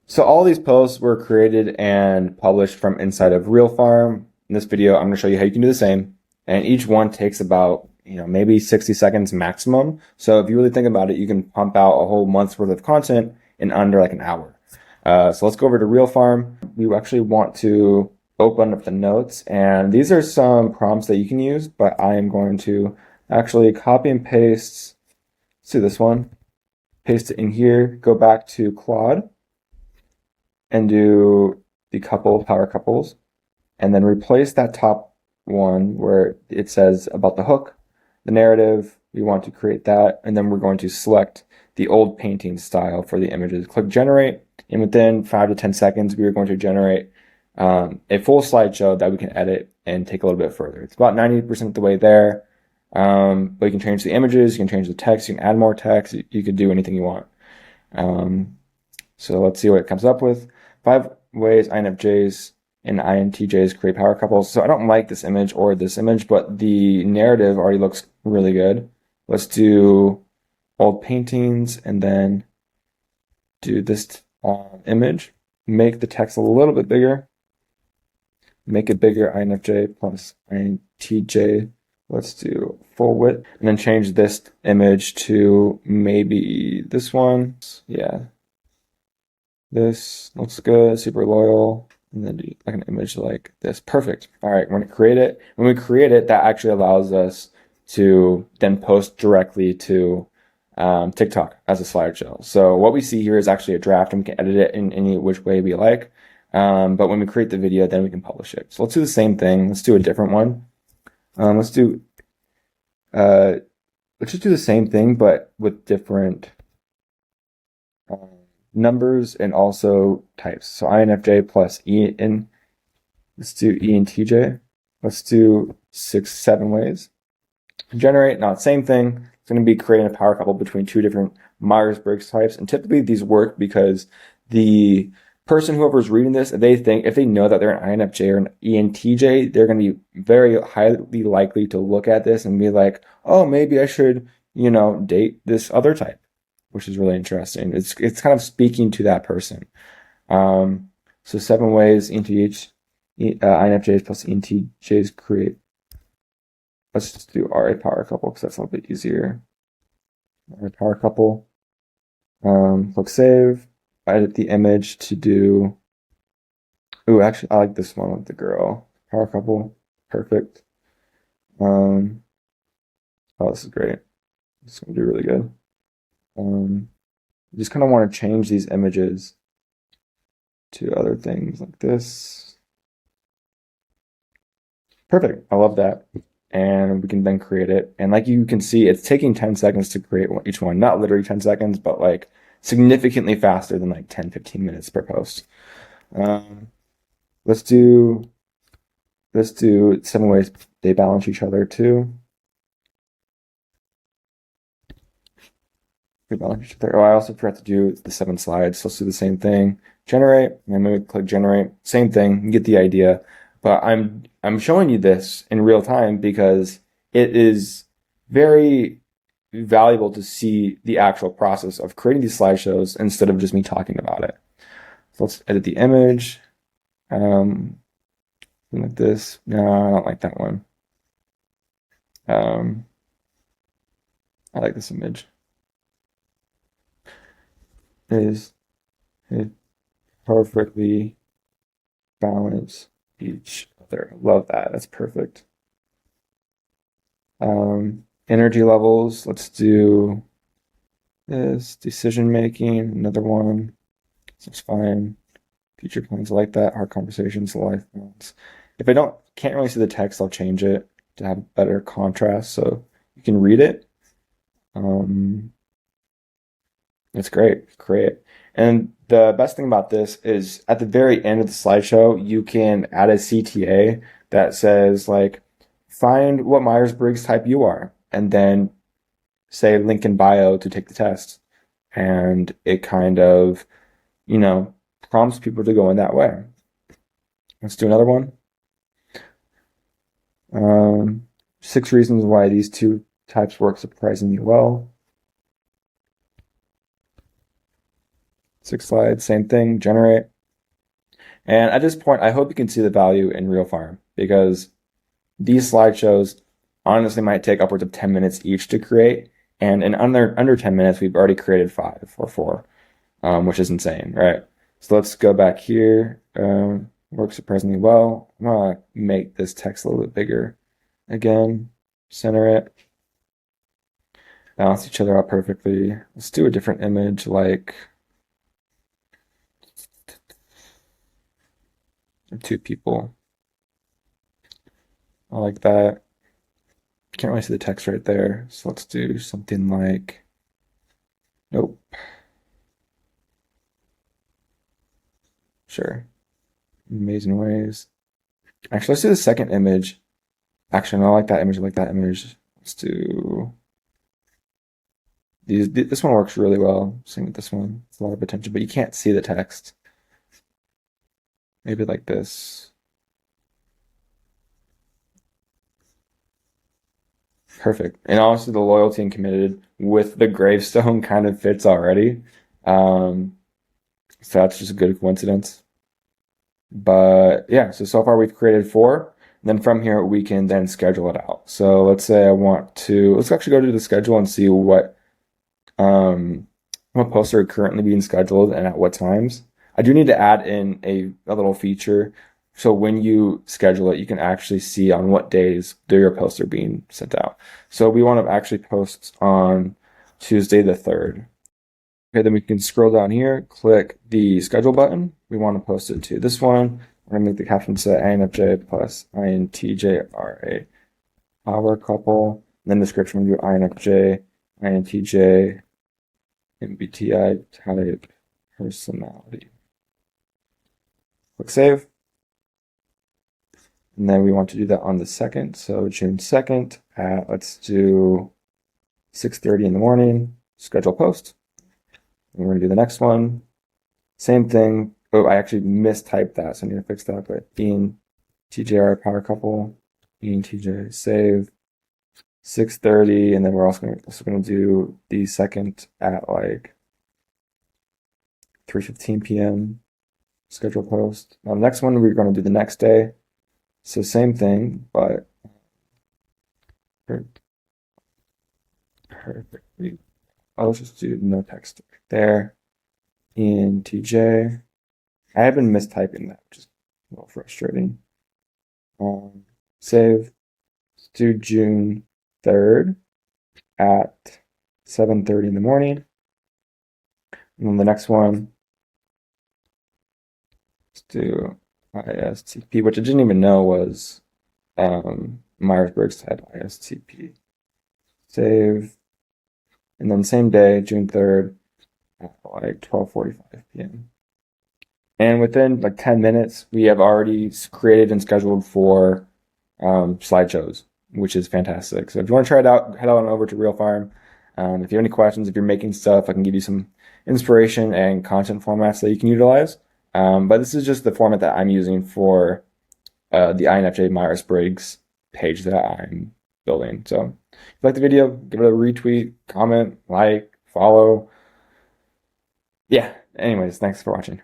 So all these posts were created and published from inside of reelfarm. In this video, I'm going to show you how you can do the same. And each one takes about, maybe 60 seconds maximum. So if you really think about it, you can pump out a whole month's worth of content in under like an hour. So let's go over to reelfarm. We actually want to open up the notes, and these are some prompts that you can use, but I am going to actually copy and paste. Let's do this one. Paste it in here, go back to Claude and do the power couples, and then replace that top one where it says about the hook, the narrative. We want to create that, and then we're going to select the old painting style for the images. Click generate, and within 5 to 10 seconds, we are going to generate a full slideshow that we can edit and take a little bit further. It's about 90% of the way there, but you can change the images, you can change the text, you can add more text, you can do anything you want. So let's see what it comes up with. 5 ways INFJs and INTJs create power couples. So I don't like this image or this image, but the narrative already looks really good. Let's do old paintings and then do this image. Make the text a little bit bigger. Make it bigger, INFJ plus INTJ. Let's do full width. And then change this image to maybe this one. Yeah. This looks good, super loyal. And then do like an image like this. Perfect. All right, we're gonna create it. When we create it, that actually allows us to then post directly to TikTok as a slideshow. So what we see here is actually a draft, and we can edit it in any which way we like. But when we create the video, then we can publish it. So let's do the same thing. Let's do a different one. Let's just do the same thing, but with different numbers and also types. So INFJ plus EN. Let's do ENTJ. Let's do 7 ways. Generate, not same thing. It's going to be creating a power couple between 2 different Myers-Briggs types. And typically these work because the person, whoever's reading this, if they know that they're an INFJ or an ENTJ, they're going to be very highly likely to look at this and be like, oh, maybe I should, date this other type, which is really interesting. It's kind of speaking to that person. So 7 ways INFJs plus ENTJs create. Let's just do RA power couple because that's a little bit easier. RA power couple. Click save. Edit the image to do. Ooh, actually, I like this one with the girl. Power couple. Perfect. Oh, this is great. It's going to do really good. You just kind of want to change these images to other things like this. Perfect. I love that. And we can then create it. And like you can see, it's taking 10 seconds to create each one. Not literally 10 seconds, but like significantly faster than like 10, 15 minutes per post. Let's do 7 ways they balance each other too. Balance each other. Oh, I also forgot to do the 7 slides. So let's do the same thing. Generate, and then we click generate. Same thing. You get the idea. But I'm showing you this in real time because it is very valuable to see the actual process of creating these slideshows instead of just me talking about it. So let's edit the image. Like this. No, I don't like that one. I like this image. It perfectly balance each other. Love that. That's perfect. Energy levels. Let's do this. Decision making. Another one. That's fine. Future plans. I like that. Hard conversations. Life plans. If I can't really see the text, I'll change it to have better contrast so you can read it. It's great. Great. And the best thing about this is at the very end of the slideshow, you can add a CTA that says like, find what Myers-Briggs type you are, and then say link in bio to take the test. And it kind of, prompts people to go in that way. Let's do another one. 6 reasons why these 2 types work surprisingly well. 6 slides, same thing, generate. And at this point, I hope you can see the value in reelfarm because these slideshows honestly might take upwards of 10 minutes each to create. And in under 10 minutes, we've already created 5 or 4, which is insane, right? So let's go back here. Works surprisingly well. I'm gonna make this text a little bit bigger. Again, center it. Balance each other out perfectly. Let's do a different image like 2 people. I like that. Can't really see the text right there. So let's do something like, nope. Sure. Amazing ways. Actually, let's do the second image. Actually, no, I like that image. I like that image. Let's do these. This one works really well. Same with this one. It's a lot of potential, but you can't see the text. Maybe like this. Perfect. And honestly, the loyalty and committed with the gravestone kind of fits already. So that's just a good coincidence. But yeah, so far we've created 4. And then from here, we can then schedule it out. So let's say I want to, let's actually go to the schedule and see what posts are currently being scheduled and at what times. I do need to add in a little feature. So when you schedule it, you can actually see on what days your posts are being sent out. So we want to actually post on Tuesday the 3rd. Okay, then we can scroll down here, click the schedule button. We want to post it to this one. We're going to make the caption say INFJ plus INTJ are a power couple. And then description will do INFJ, INTJ, MBTI type personality. Click save. And then we want to do that on the 2nd. So June 2nd at, let's do 6:30 in the morning, schedule post. And we're going to do the next one. Same thing. Oh, I actually mistyped that, so I need to fix that. But Ian, TJR, power couple, Ian, TJ, save, 6:30, and then we're also going to do the 2nd at like 3:15 p.m. schedule post. Now the next one we're going to do the next day. So same thing, but perfectly. I'll just do no text right there. In TJ, I have been mistyping that, which is a little frustrating. Save. Let's do June 3rd at 7:30 in the morning. And then the next one, let's do ISTP, which I didn't even know was Myers-Briggs type ISTP. Save. And then same day, June 3rd, at like 12:45 p.m. And within like 10 minutes, we have already created and scheduled 4 slideshows, which is fantastic. So if you want to try it out, head on over to reelfarm. If you have any questions, if you're making stuff, I can give you some inspiration and content formats that you can utilize. But this is just the format that I'm using for the INFJ Myers-Briggs page that I'm building. So if you like the video, give it a retweet, comment, like, follow. Yeah, anyways, thanks for watching.